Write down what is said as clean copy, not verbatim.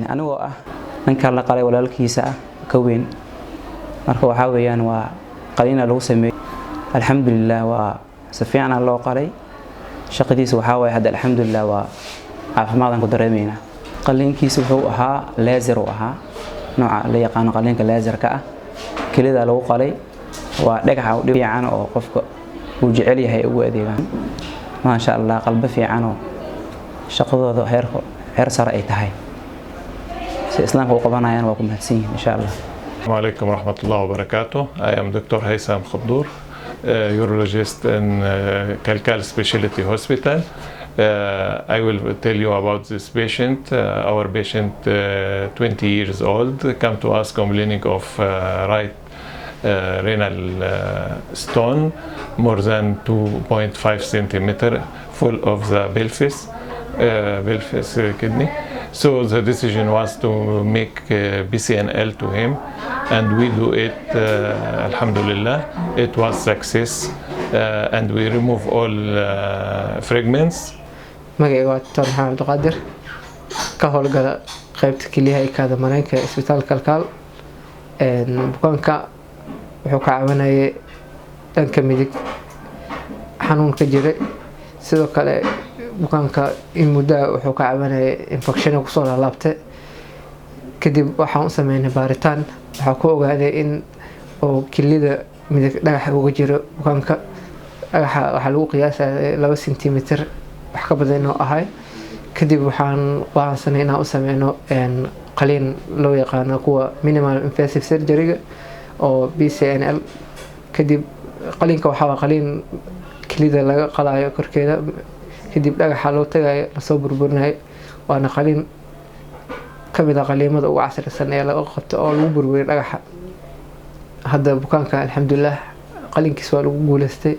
anigoo ah ninka la qalay walaalkiisa ah ka weyn marka waxa weeyaan waa qalina lagu sameeyay alxamdulillah waa si fiican loo qalay shaqadiisa waxa way hadda alxamdulillah waa caafimaadaan ku dareemayna qalinkiisa wuxuu ahaa laser oo ahaa nooca la yaqaan qalinka laserka ah kelida lagu qalay waa dhagaxa u fiican oo qofka uu jecel yahay ugu adeegan ma sha Allah qalbi fiican oo shaqadooda heer sare ay tahay إسلام هو قبنا يعني وكم هتسين إن شاء الله. السلام عليكم ورحمة الله وبركاته. I am Dr. Haysam Khaddour, urologist in Kalkal Specialty Hospital. I will tell you about this patient. Our patient, 20 years old, come to us complaining of right renal stone, more than 2.5 centimeter, full of the pelvis kidney. So the decision was to make BCNL to him, and we do it. Alhamdulillah, it was success, and we remove all fragments. magacayga waa Dr. Maxamed Qadir ka howlgala qaybta kaliya ee kaada Mareykanka isbitaalka Kalkaal bukaanka wuxuu ka caawinayay dhanka midig xanuun ka jiray sidoo kale bukaanka in muddo wuxuu ka caawinayay infection ku soo laabtay kadib waxaan u sameynay baaritaan waxa ku ogaaday in oo kilida midig dhagax uga jiro bukaanka dhagaxa waxa lagu qiyaasay 2 centimeter wax ka badan oo ahay kadib waxaan go'aansanay inaan u sameyno qalin loo yaqaan kuwa minimal invasive surgery oo BCNL kadib qalinka waxa qalin kilida laga qalayo korkeeda kadib dhagaxa loo tagay la soo burburinayo waana qalin kamid ah qaliimada ugu casrisan ee laga qabto oo lagu burburiyo dhagaxa hadda bukaanka alxamdulillah qalinkiisa waa lagu guuleystay